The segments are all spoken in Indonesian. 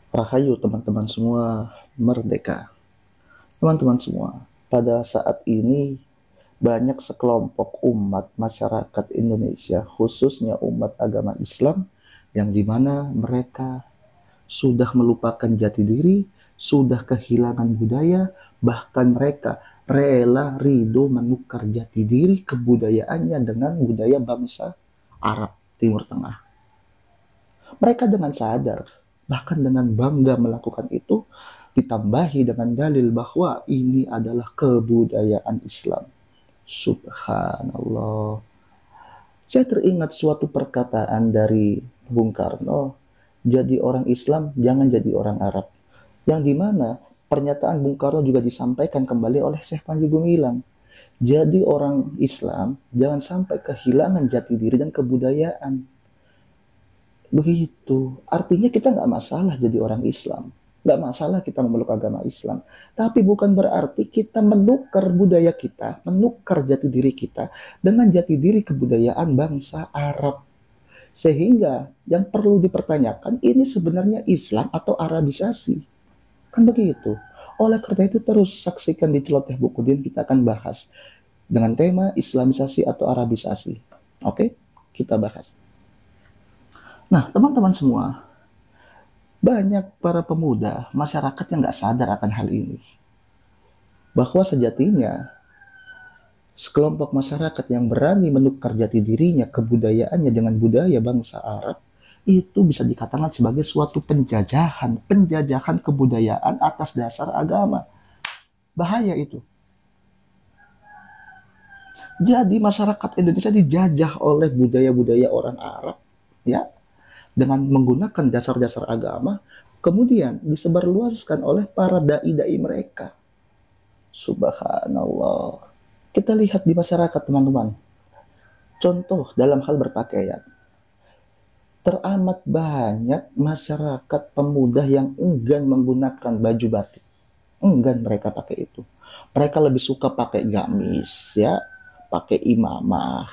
Rahayu teman-teman semua, merdeka. Teman-teman semua, pada saat ini banyak sekelompok umat masyarakat Indonesia, khususnya umat agama Islam, yang dimana mereka sudah melupakan jati diri, sudah kehilangan budaya, bahkan mereka rela ridho menukar jati diri kebudayaannya dengan budaya bangsa Arab Timur Tengah. Mereka dengan sadar, bahkan dengan bangga melakukan itu, ditambahi dengan dalil bahwa ini adalah kebudayaan Islam. Subhanallah. Saya teringat suatu perkataan dari Bung Karno, jadi orang Islam jangan jadi orang Arab. Yang dimana pernyataan Bung Karno juga disampaikan kembali oleh Syekh Panji Gumilang. Jadi orang Islam jangan sampai kehilangan jati diri dan kebudayaan. Begitu. Artinya kita nggak masalah jadi orang Islam. Nggak masalah kita memeluk agama Islam. Tapi bukan berarti kita menukar budaya kita, menukar jati diri kita dengan jati diri kebudayaan bangsa Arab. Sehingga yang perlu dipertanyakan ini sebenarnya Islam atau Arabisasi. Kan begitu. Oleh karena itu terus saksikan di Celoteh Bukudin, kita akan bahas dengan tema Islamisasi atau Arabisasi. Oke, kita bahas. Nah, teman-teman semua, banyak para pemuda masyarakat yang nggak sadar akan hal ini. Bahwa sejatinya sekelompok masyarakat yang berani menukar jati dirinya, kebudayaannya dengan budaya bangsa Arab, itu bisa dikatakan sebagai suatu penjajahan kebudayaan atas dasar agama. Bahaya itu. Jadi masyarakat Indonesia dijajah oleh budaya-budaya orang Arab, ya, dengan menggunakan dasar-dasar agama, kemudian disebarluaskan oleh para dai-dai mereka. Subhanallah. Kita lihat di masyarakat, teman-teman. Contoh dalam hal berpakaian. Teramat banyak masyarakat pemuda yang enggan menggunakan baju batik. Enggan mereka pakai itu. Mereka lebih suka pakai gamis, ya, pakai imamah,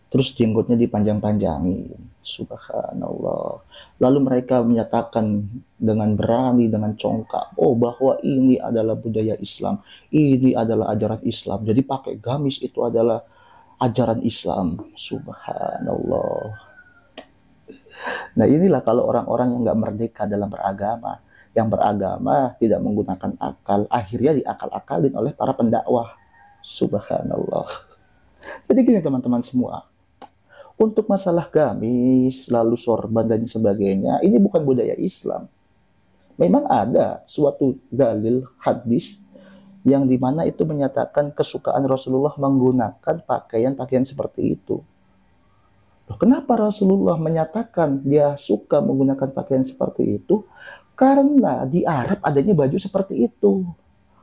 terus jenggotnya dipanjang-panjangin. Subhanallah. Lalu mereka menyatakan dengan berani, dengan congkak, oh bahwa ini adalah budaya Islam, ini adalah ajaran Islam. Jadi pakai gamis itu adalah ajaran Islam. Subhanallah. Nah inilah kalau orang-orang yang nggak merdeka dalam beragama, yang beragama tidak menggunakan akal, akhirnya diakal-akalin oleh para pendakwah. Subhanallah. Jadi gini teman-teman semua, untuk masalah gamis, lalu sorban dan sebagainya, ini bukan budaya Islam. Memang ada suatu dalil hadis yang dimana itu menyatakan kesukaan Rasulullah menggunakan pakaian-pakaian seperti itu. Loh, kenapa Rasulullah menyatakan dia suka menggunakan pakaian seperti itu? Karena di Arab adanya baju seperti itu.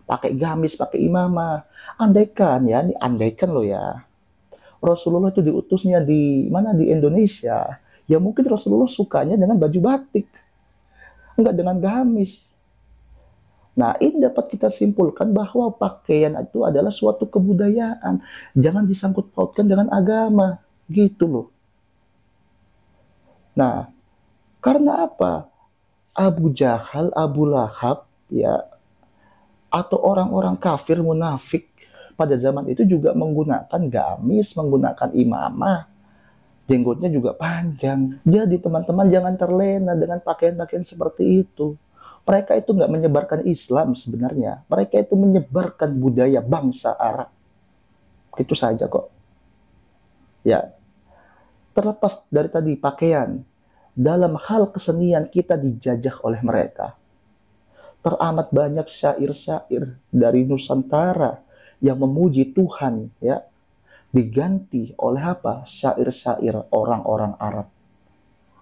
Pakai gamis, pakai imamah. Andaikan ya, ini andaikan loh ya, Rasulullah itu diutusnya di mana, di Indonesia, ya mungkin Rasulullah sukanya dengan baju batik, enggak dengan gamis. Nah, ini dapat kita simpulkan bahwa pakaian itu adalah suatu kebudayaan. Jangan disangkut pautkan dengan agama. Gitu loh. Nah, karena apa? Abu Jahal, Abu Lahab, ya, atau orang-orang kafir munafik pada zaman itu juga menggunakan gamis, menggunakan imamah, jenggotnya juga panjang. Jadi teman-teman jangan terlena dengan pakaian-pakaian seperti itu. Mereka itu nggak menyebarkan Islam sebenarnya. Mereka itu menyebarkan budaya bangsa Arab. Itu saja kok. Ya, terlepas dari tadi pakaian, dalam hal kesenian kita dijajah oleh mereka. Teramat banyak syair-syair dari Nusantara yang memuji Tuhan, ya, diganti oleh apa? Syair-syair orang-orang Arab.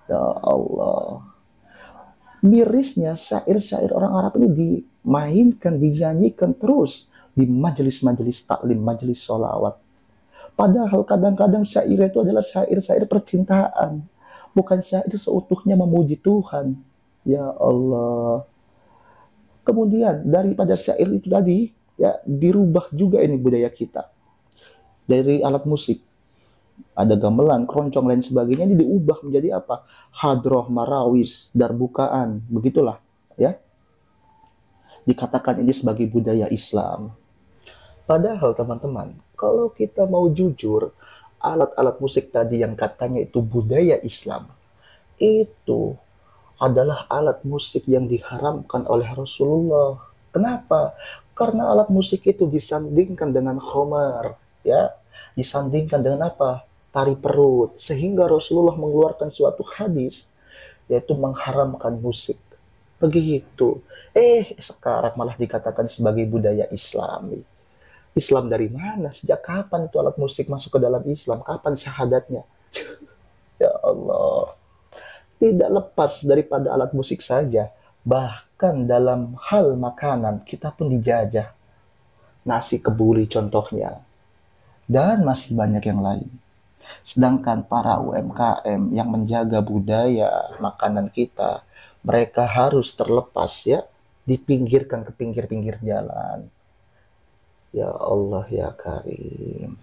Ya Allah. Mirisnya syair-syair orang Arab ini dimainkan, dinyanyikan terus di majelis-majelis taklim, majelis sholawat. Padahal kadang-kadang syair itu adalah syair-syair percintaan, bukan syair seutuhnya memuji Tuhan. Ya Allah. Kemudian daripada syair itu tadi, ya dirubah juga ini budaya kita dari alat musik. ada gamelan, keroncong, lain sebagainya, ini diubah menjadi apa? Hadroh, marawis, darbukaan, begitulah. Ya, dikatakan ini sebagai budaya Islam. Padahal teman-teman, kalau kita mau jujur, alat-alat musik tadi yang katanya itu budaya Islam, itu adalah alat musik yang diharamkan oleh Rasulullah. Kenapa? Karena alat musik itu disandingkan dengan khamar, ya, disandingkan dengan apa? Tari perut, sehingga Rasulullah mengeluarkan suatu hadis yaitu mengharamkan musik. Begitu. Sekarang malah dikatakan sebagai budaya Islami. Islam dari mana? Sejak kapan itu alat musik masuk ke dalam Islam? Kapan syahadatnya? Ya Allah. Tidak lepas daripada alat musik saja. Bahkan dalam hal makanan, kita pun dijajah. Nasi kebuli contohnya. Dan masih banyak yang lain. Sedangkan para UMKM yang menjaga budaya makanan kita, mereka harus terlepas ya, dipinggirkan ke pinggir-pinggir jalan. Ya Allah ya Karim.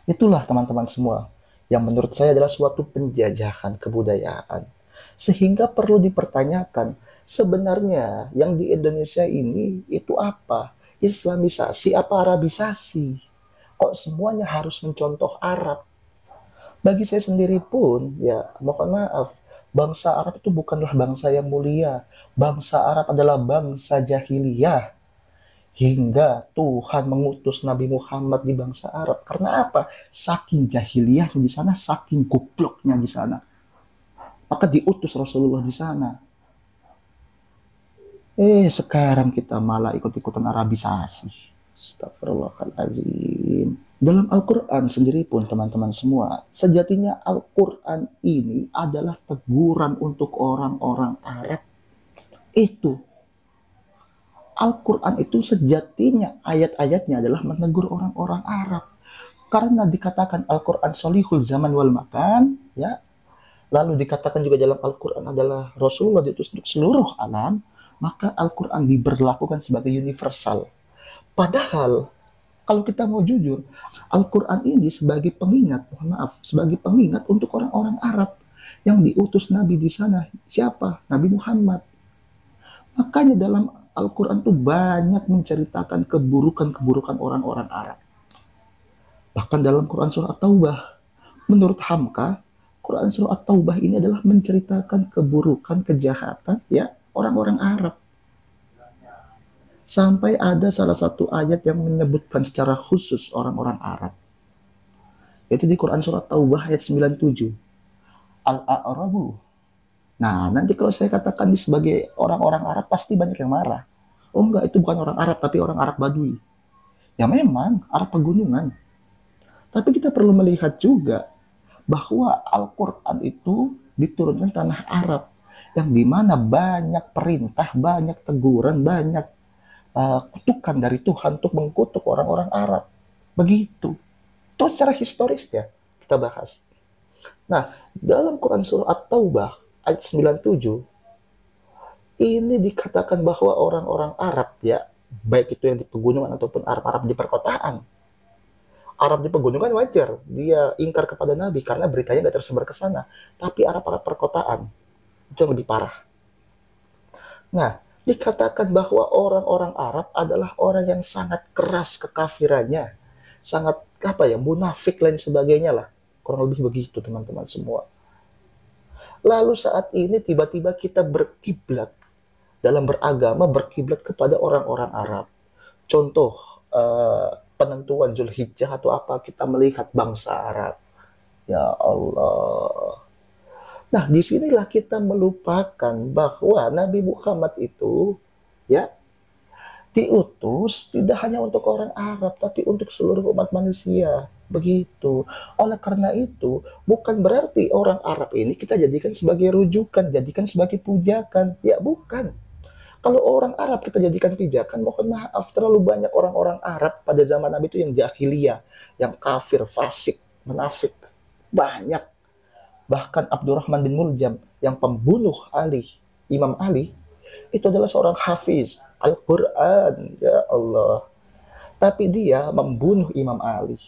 Itulah teman-teman semua yang menurut saya adalah suatu penjajahan kebudayaan. Sehingga perlu dipertanyakan, sebenarnya yang di Indonesia ini itu apa? Islamisasi apa Arabisasi? Kok semuanya harus mencontoh Arab? Bagi saya sendiri pun, ya mohon maaf, bangsa Arab itu bukanlah bangsa yang mulia. Bangsa Arab adalah bangsa jahiliyah. Hingga Tuhan mengutus Nabi Muhammad di bangsa Arab. Karena apa? Saking jahiliyahnya di sana, saking gobloknya di sana. Maka diutus Rasulullah di sana. Sekarang kita malah ikut-ikutan Arabisasi. Astagfirullahaladzim. Dalam Al-Quran sendiri pun teman-teman semua, sejatinya Al-Quran ini adalah teguran untuk orang-orang Arab. Itu Al-Quran itu sejatinya ayat-ayatnya adalah menegur orang-orang Arab. Karena dikatakan Al-Quran solihul zaman wal makan, ya. Lalu dikatakan juga dalam Al-Quran adalah Rasulullah diutus untuk seluruh alam, maka Al-Quran diberlakukan sebagai universal. Padahal kalau kita mau jujur, Al-Quran ini sebagai pengingat, mohon maaf, sebagai pengingat untuk orang-orang Arab yang diutus Nabi di sana. Siapa? Nabi Muhammad. Makanya dalam Al-Quran itu banyak menceritakan keburukan-keburukan orang-orang Arab. Bahkan dalam Quran Surah At-Taubah, menurut Hamka, Quran Surah At-Taubah ini adalah menceritakan keburukan, kejahatan ya orang-orang Arab. Sampai ada salah satu ayat yang menyebutkan secara khusus orang-orang Arab. Yaitu di Quran Surah At-Taubah ayat 97. Al-A'rabu. Nah, nanti kalau saya katakan ini sebagai orang-orang Arab, pasti banyak yang marah. Oh enggak, itu bukan orang Arab, tapi orang Arab Badui. Ya memang, Arab pegunungan. Tapi kita perlu melihat juga bahwa Al-Quran itu diturunkan tanah Arab. Yang dimana banyak perintah, banyak teguran, banyak kutukan dari Tuhan untuk mengkutuk orang-orang Arab. Begitu. Itu secara historis ya kita bahas. Nah, dalam Quran Surah At-Taubah ayat 97, ini dikatakan bahwa orang-orang Arab ya, baik itu yang di pegunungan ataupun Arab-Arab di perkotaan. Arab di pegunungan wajar, dia ingkar kepada Nabi karena beritanya gak tersebar ke sana. Tapi Arab-Arab perkotaan, itu yang lebih parah. Nah, dikatakan bahwa orang-orang Arab adalah orang yang sangat keras kekafirannya, sangat munafik lain sebagainya lah, kurang lebih begitu teman-teman semua. Lalu saat ini tiba-tiba kita berkiblat dalam beragama, berkiblat kepada orang-orang Arab. Contoh penentuan Zulhijjah atau apa, kita melihat bangsa Arab. Ya Allah. Nah, disinilah kita melupakan bahwa Nabi Muhammad itu ya diutus tidak hanya untuk orang Arab, tapi untuk seluruh umat manusia. Begitu. Oleh karena itu, bukan berarti orang Arab ini kita jadikan sebagai rujukan, jadikan sebagai pujakan. Ya, bukan. Kalau orang Arab kita jadikan pijakan, mohon maaf, terlalu banyak orang-orang Arab pada zaman Nabi itu yang jahiliyah, yang kafir, fasik, munafik. Banyak. Bahkan Abdurrahman bin Muljam yang pembunuh Imam Ali, itu adalah seorang hafiz Al-Quran, ya Allah. Tapi dia membunuh Imam Ali.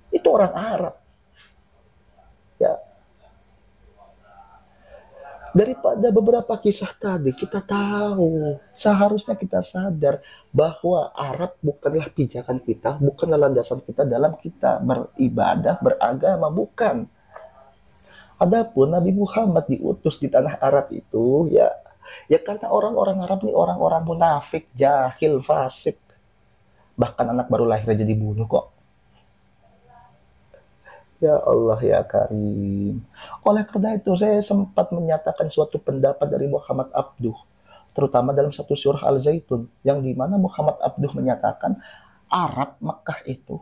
Itu orang Arab. Daripada beberapa kisah tadi, kita tahu, seharusnya kita sadar bahwa Arab bukanlah pijakan kita, bukanlah landasan kita dalam kita beribadah, beragama, bukan. Adapun Nabi Muhammad diutus di tanah Arab itu, ya karena orang-orang Arab ini orang-orang munafik, jahil, fasik. Bahkan anak baru lahir aja dibunuh kok. Ya Allah ya Karim. Oleh karena itu saya sempat menyatakan suatu pendapat dari Muhammad Abduh, terutama dalam satu surah Al-Zaitun, yang dimana Muhammad Abduh menyatakan Arab Mekah itu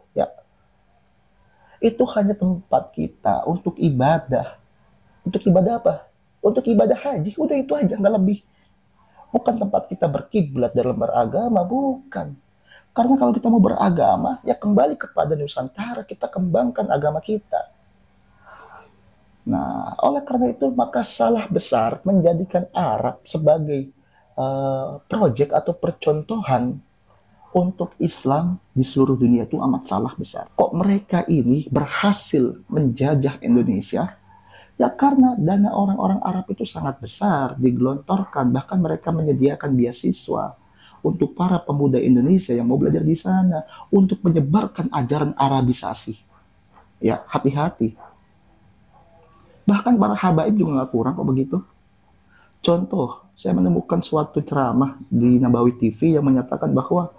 hanya tempat kita untuk ibadah. Untuk ibadah apa? Untuk ibadah haji, udah itu aja, nggak lebih. Bukan tempat kita berkiblat dalam beragama, bukan. Karena kalau kita mau beragama, ya kembali kepada Nusantara, kita kembangkan agama kita. Nah, oleh karena itu maka salah besar menjadikan Arab sebagai proyek atau percontohan untuk Islam di seluruh dunia itu amat salah besar. Kok mereka ini berhasil menjajah Indonesia? Ya karena dana orang-orang Arab itu sangat besar, digelontorkan, bahkan mereka menyediakan beasiswa untuk para pemuda Indonesia yang mau belajar di sana, untuk menyebarkan ajaran Arabisasi. Ya, hati-hati. Bahkan para habaib juga nggak kurang kok begitu. Contoh, saya menemukan suatu ceramah di Nabawi TV yang menyatakan bahwa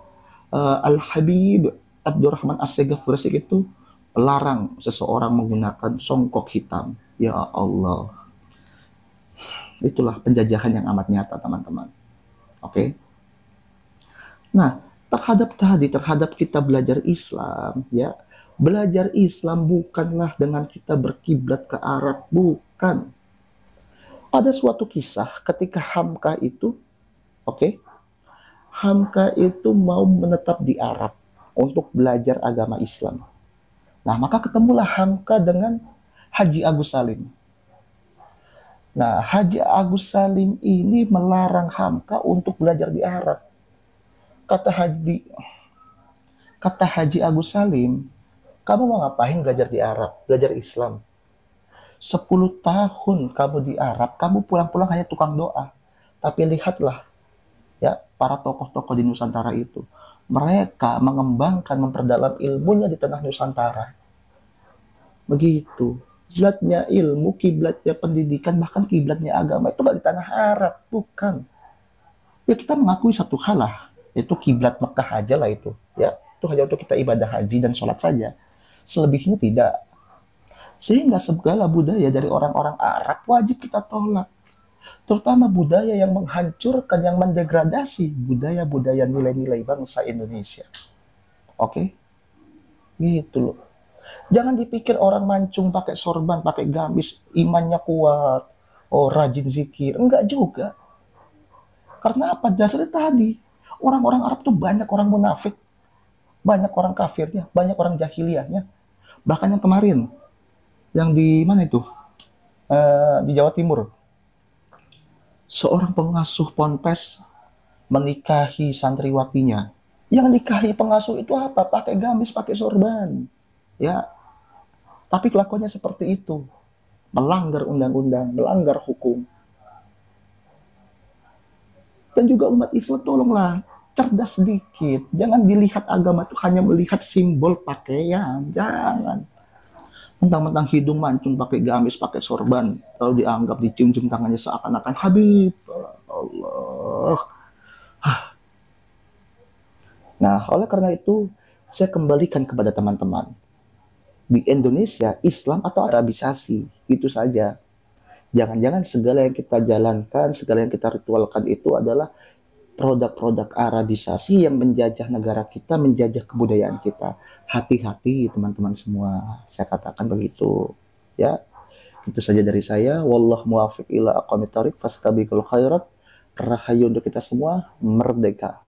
Al-Habib Abdurrahman Assegaf Gresik itu larang seseorang menggunakan songkok hitam. Ya Allah. Itulah penjajahan yang amat nyata, teman-teman. Oke. Nah, terhadap kita belajar Islam, ya. Belajar Islam bukanlah dengan kita berkiblat ke Arab, bukan. Ada suatu kisah ketika Hamka itu, oke, Hamka itu mau menetap di Arab untuk belajar agama Islam. Nah, maka ketemulah Hamka dengan Haji Agus Salim. Nah, Haji Agus Salim ini melarang Hamka untuk belajar di Arab. Kata Haji Agus Salim, kamu mau ngapain belajar di Arab, belajar Islam? 10 tahun kamu di Arab, kamu pulang-pulang hanya tukang doa. Tapi lihatlah, ya, para tokoh-tokoh di Nusantara itu. Mereka mengembangkan, memperdalam ilmunya di tanah Nusantara. Begitu. Kiblatnya ilmu, kiblatnya pendidikan, bahkan kiblatnya agama itu nggak di tanah Arab, bukan. Ya kita mengakui satu hal lah, itu kiblat Mekah aja lah itu. Ya, itu hanya untuk kita ibadah haji dan sholat saja. Selebihnya tidak. Sehingga segala budaya dari orang-orang Arab wajib kita tolak. Terutama budaya yang menghancurkan, yang mendegradasi budaya-budaya nilai-nilai bangsa Indonesia. Oke? Gitu loh. Jangan dipikir orang mancung pakai sorban, pakai gamis, imannya kuat, oh rajin zikir. Enggak juga. Karena apa? Dasarnya tadi, orang-orang Arab tuh banyak orang munafik, banyak orang kafirnya, banyak orang jahiliyahnya. Bahkan yang kemarin, yang di mana itu? Di Jawa Timur. Seorang pengasuh ponpes menikahi santriwatinya. Yang nikahi pengasuh itu apa? Pakai gamis, pakai sorban. Ya, tapi kelakuannya seperti itu. Melanggar undang-undang, melanggar hukum. Dan juga umat Islam tolonglah cerdas sedikit. Jangan dilihat agama itu hanya melihat simbol pakaian. Jangan. Mentang-mentang hidung mancung pakai gamis, pakai sorban, lalu dianggap dicium-cium tangannya seakan-akan Habib. Allah. Nah, oleh karena itu, saya kembalikan kepada teman-teman. Di Indonesia, Islam atau Arabisasi, itu saja. Jangan-jangan segala yang kita jalankan, segala yang kita ritualkan itu adalah produk-produk Arabisasi yang menjajah negara kita, menjajah kebudayaan kita. Hati-hati teman-teman semua, saya katakan begitu. Ya, itu saja dari saya. Wallahu muwaffiq ila aqwamit thoriq, fastabiqul khairat. Rahayu untuk kita semua, merdeka.